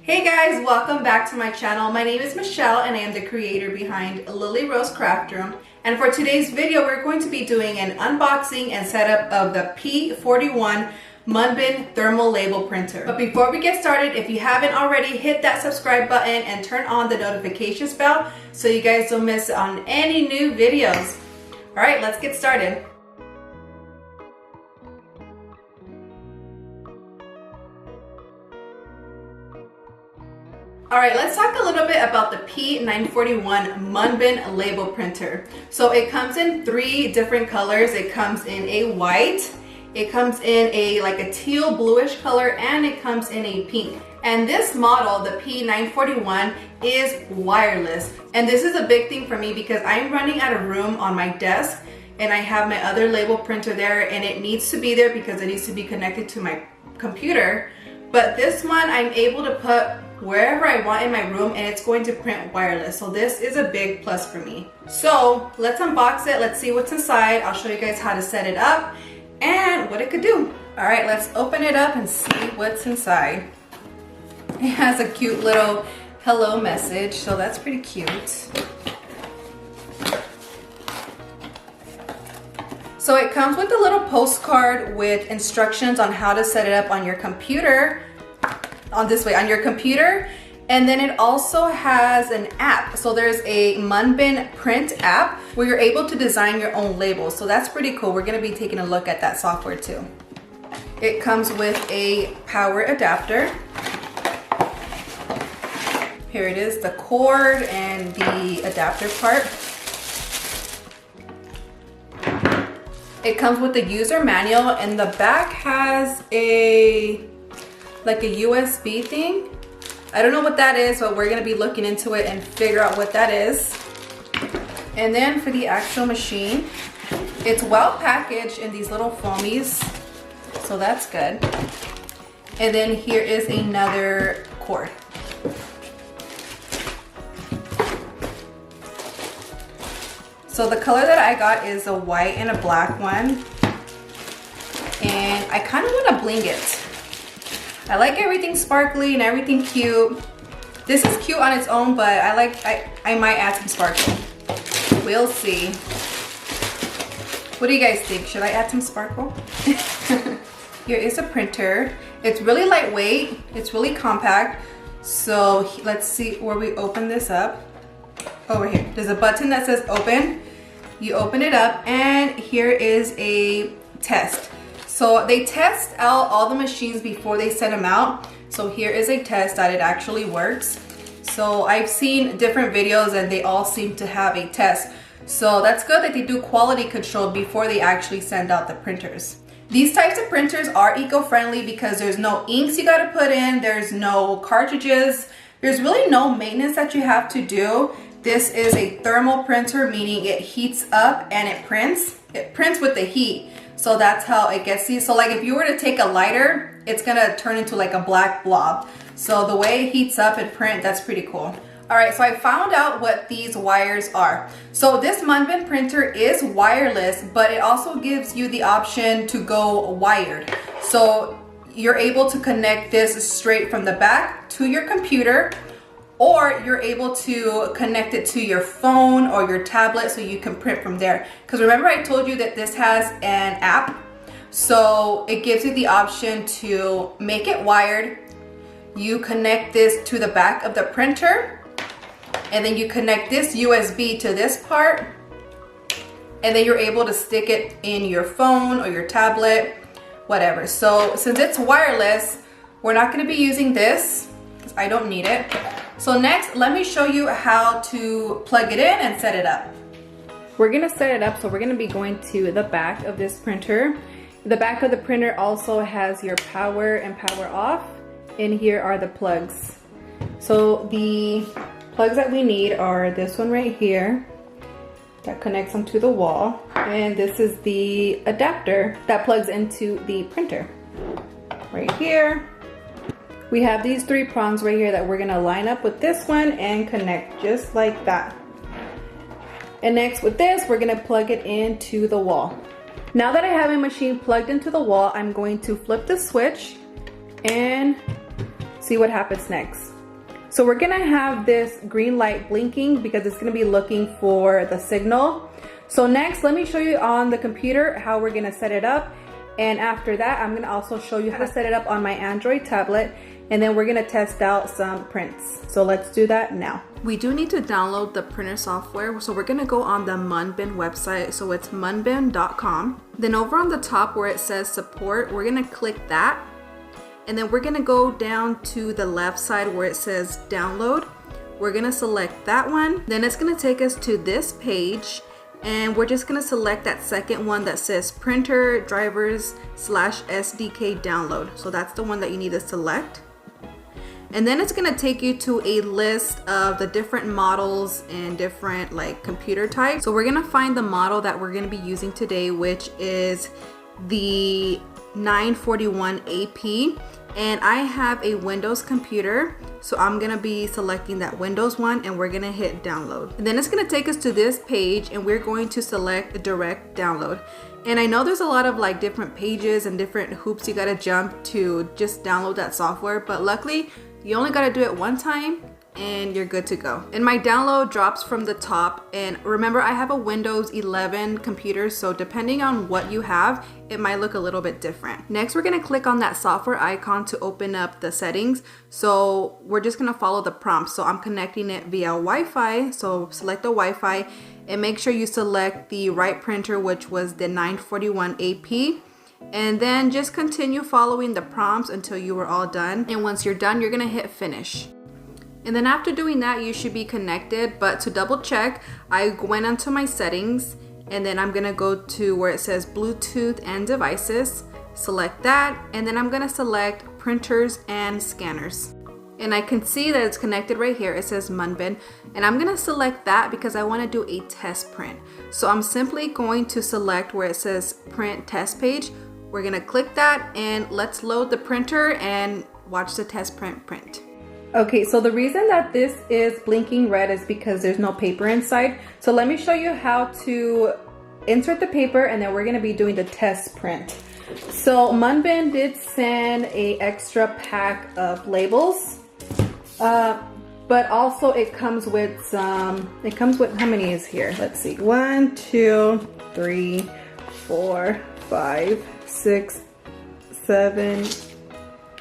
Hey guys, welcome back to my channel. My name is Michelle and I am the creator behind Lily Rose Craft Room. And for today's video, we're going to be doing an unboxing and setup of the P941 Munbyn thermal label printer. But before we get started, if you haven't already, hit that subscribe button and turn on the notifications bell so you guys don't miss on any new videos. All right, let's get started. Alright, let's talk a little bit about the P941 Munbyn label printer. So it comes in three different colors. It comes in a white, it comes in a teal bluish color, and it comes in a pink. And this model, the P941, is wireless. And this is a big thing for me because I'm running out of room on my desk and I have my other label printer there and it needs to be there because it needs to be connected to my computer. But this one I'm able to put wherever I want in my room and it's going to print wireless. So this is a big plus for me. So let's unbox it. Let's see what's inside. I'll show you guys how to set it up and what it could do. All right, let's open it up and see what's inside. It has a cute little hello message, so that's pretty cute. So it comes with a little postcard with instructions on how to set it up on your computer, on your computer. And then it also has an app. So there's a Munbyn print app where you're able to design your own labels. So that's pretty cool. We're gonna be taking a look at that software too. It comes with a power adapter. Here it is, the cord and the adapter part. It comes with the user manual and the back has a USB thing. I don't know what that is, but we're gonna be looking into it and figure out what that is. And then for the actual machine, it's well packaged in these little foamies, so that's good. And then here is another cord. So the color that I got is a white and a black one. And I kind of want to bling it. I like everything sparkly and everything cute. This is cute on its own, but I might add some sparkle. We'll see. What do you guys think? Should I add some sparkle? Here is a printer. It's really lightweight. It's really compact. So let's see where we open this up. Over here, there's a button that says open. You open it up and here is a test. So they test out all the machines before they send them out. So here is a test that it actually works. So I've seen different videos and they all seem to have a test. So that's good that they do quality control before they actually send out the printers. These types of printers are eco-friendly because there's no inks you gotta put in, there's no cartridges, there's really no maintenance that you have to do. This is a thermal printer, meaning it heats up and it prints. It prints with the heat. So that's how it gets these. So like if you were to take a lighter, it's gonna turn into like a black blob. So the way it heats up and print, that's pretty cool. All right, so I found out what these wires are. So this Munbyn printer is wireless, but it also gives you the option to go wired. So you're able to connect this straight from the back to your computer, or you're able to connect it to your phone or your tablet so you can print from there. Because remember I told you that this has an app, so it gives you the option to make it wired. You connect this to the back of the printer and then you connect this USB to this part and then you're able to stick it in your phone or your tablet, whatever. So since it's wireless, we're not going to be using this because I don't need it. So next, let me show you how to plug it in and set it up. We're gonna set it up, so we're gonna be going to the back of this printer. The back of the printer also has your power and power off, and here are the plugs. So the plugs that we need are this one right here that connects onto the wall, and this is the adapter that plugs into the printer. Right here. We have these three prongs right here that we're gonna line up with this one and connect just like that. And next with this, we're gonna plug it into the wall. Now that I have my machine plugged into the wall, I'm going to flip the switch and see what happens next. So we're gonna have this green light blinking because it's gonna be looking for the signal. So next, let me show you on the computer how we're gonna set it up. And after that, I'm gonna also show you how to set it up on my Android tablet. And then we're gonna test out some prints. So let's do that now. We do need to download the printer software. So we're gonna go on the Munbyn website. So it's munbyn.com. Then over on the top where it says support, we're gonna click that. And then we're gonna go down to the left side where it says download. We're gonna select that one. Then it's gonna take us to this page, and we're just gonna select that second one that says printer drivers /SDK download. So that's the one that you need to select. And then it's gonna take you to a list of the different models and different like computer types. So we're gonna find the model that we're gonna be using today, which is the 941ap. And I have a Windows computer, so I'm gonna be selecting that Windows one, and we're gonna hit download. And then it's gonna take us to this page, and we're going to select direct download. And I know there's a lot of like different pages and different hoops you gotta jump to just download that software, but luckily you only gotta do it one time and you're good to go. And my download drops from the top, and remember I have a Windows 11 computer, so depending on what you have, it might look a little bit different. Next, we're gonna click on that software icon to open up the settings. So we're just gonna follow the prompt. So I'm connecting it via Wi-Fi, so select the Wi-Fi and make sure you select the right printer, which was the 941ap. And then just continue following the prompts until you are all done. And once you're done, you're gonna hit finish. And then after doing that, you should be connected. But to double check, I went onto my settings, and then I'm gonna go to where it says Bluetooth and devices, select that, and then I'm gonna select printers and scanners. And I can see that it's connected right here. It says Munbyn, and I'm gonna select that because I wanna do a test print. So I'm simply going to select where it says print test page. We're gonna click that, and let's load the printer and watch the test print. Okay, so the reason that this is blinking red is because there's no paper inside. So let me show you how to insert the paper, and then we're gonna be doing the test print. So Munbyn did send a extra pack of labels, but also it comes with how many is here? Let's see, 1, 2, 3, 4, 5, 6, 7,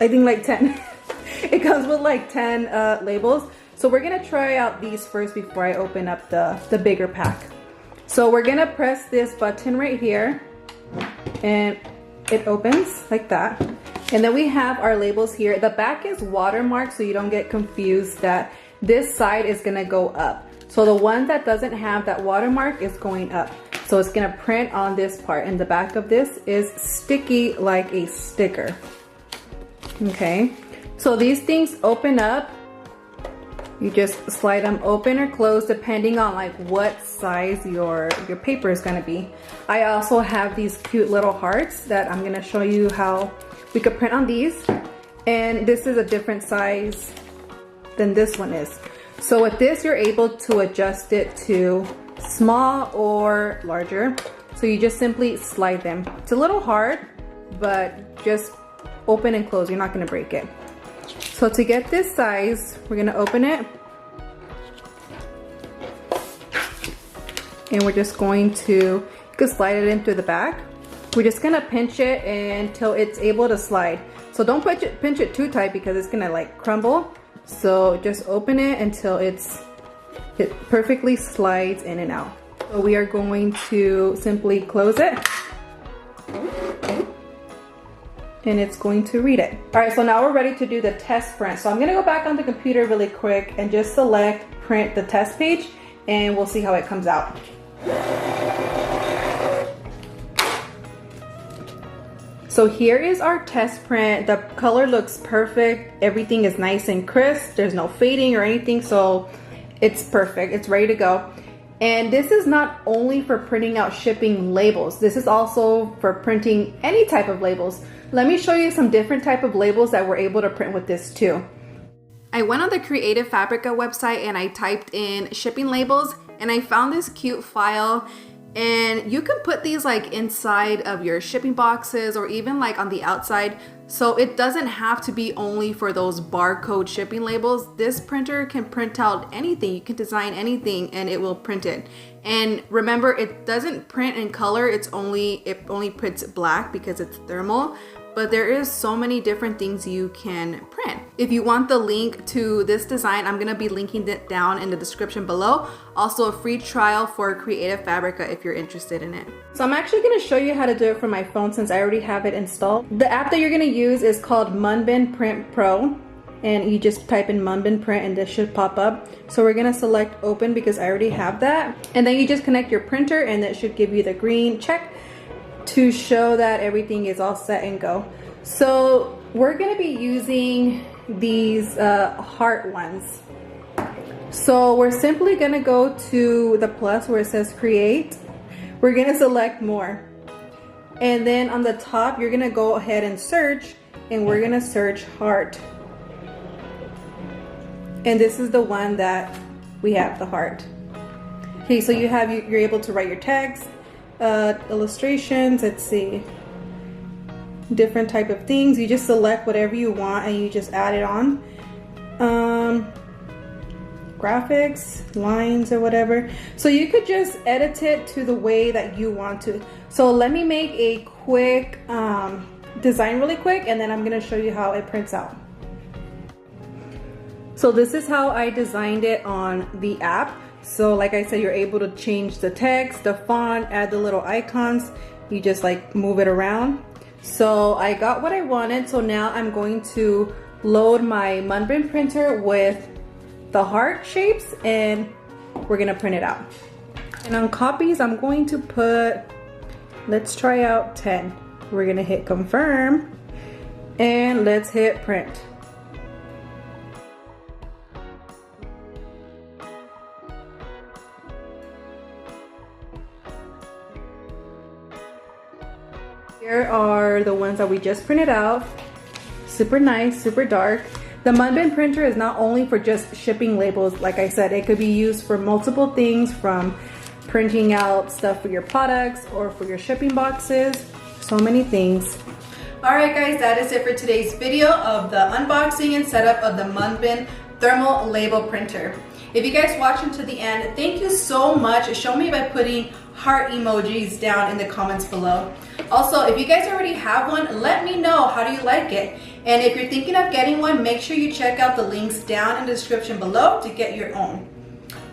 I think like 10. It comes with like 10 labels. So we're gonna try out these first before I open up the bigger pack. So we're gonna press this button right here, and it opens like that. And then we have our labels here. The back is watermarked, so you don't get confused that this side is gonna go up. So the one that doesn't have that watermark is going up. So it's gonna print on this part, and the back of this is sticky like a sticker. Okay. So these things open up. You just slide them open or close depending on like what size your paper is gonna be. I also have these cute little hearts that I'm gonna show you how we could print on these. And this is a different size than this one is. So with this, you're able to adjust it to small or larger. So you just simply slide them. It's a little hard, but just open and close. You're not gonna break it. So to get this size, we're gonna open it, and we're just going to, you can slide it in through the back. We're just gonna pinch it until it's able to slide. So don't pinch it too tight because it's gonna like crumble. So just open it until it perfectly slides in and out. So we are going to simply close it, and it's going to read it. All right, so now we're ready to do the test print. So I'm gonna go back on the computer really quick and just select print the test page, and we'll see how it comes out. So here is our test print. The color looks perfect. Everything is nice and crisp. There's no fading or anything, so it's perfect. It's ready to go. And this is not only for printing out shipping labels. This is also for printing any type of labels. Let me show you some different type of labels that we're able to print with this too. I went on the Creative Fabrica website and I typed in shipping labels, and I found this cute file. And you can put these like inside of your shipping boxes or even like on the outside. So it doesn't have to be only for those barcode shipping labels. This printer can print out anything. You can design anything and it will print it. And remember, it doesn't print in color. It only prints black because it's thermal. But there is so many different things you can print. If you want the link to this design, I'm gonna be linking it down in the description below. Also a free trial for Creative Fabrica if you're interested in it. So I'm actually gonna show you how to do it from my phone since I already have it installed. The app that you're gonna use is called Munbyn Print Pro. And you just type in Munbyn Print and this should pop up. So we're gonna select open because I already have that. And then you just connect your printer and it should give you the green check to show that everything is all set and go. So we're gonna be using these heart ones. So we're simply gonna go to the plus where it says create. We're gonna select more. And then on the top, you're gonna go ahead and search, and we're gonna search heart. And this is the one that we have, the heart. Okay, so you're able to write your text, illustrations, let's see, different type of things. You just select whatever you want and you just add it on. Graphics, lines or whatever. So you could just edit it to the way that you want to. So let me make a quick design really quick and then I'm gonna show you how it prints out. So this is how I designed it on the app. So like I said, you're able to change the text, the font, add the little icons. You just like move it around. So I got what I wanted. So now I'm going to load my Munbyn printer with the heart shapes and we're gonna print it out. And on copies, I'm going to put, let's try out 10. We're gonna hit confirm and let's hit print. Here are the ones that we just printed out. Super nice, super dark. The Munbyn printer is not only for just shipping labels, like I said, it could be used for multiple things, from printing out stuff for your products or for your shipping boxes, so many things. Alright guys, that is it for today's video of the unboxing and setup of the Munbyn thermal label printer. If you guys watched until the end, thank you so much. Show me by putting heart emojis down in the comments below. Also, if you guys already have one, let me know, how do you like it? And if you're thinking of getting one, make sure you check out the links down in the description below to get your own.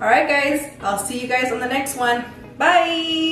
Alright guys, I'll see you guys on the next one. Bye!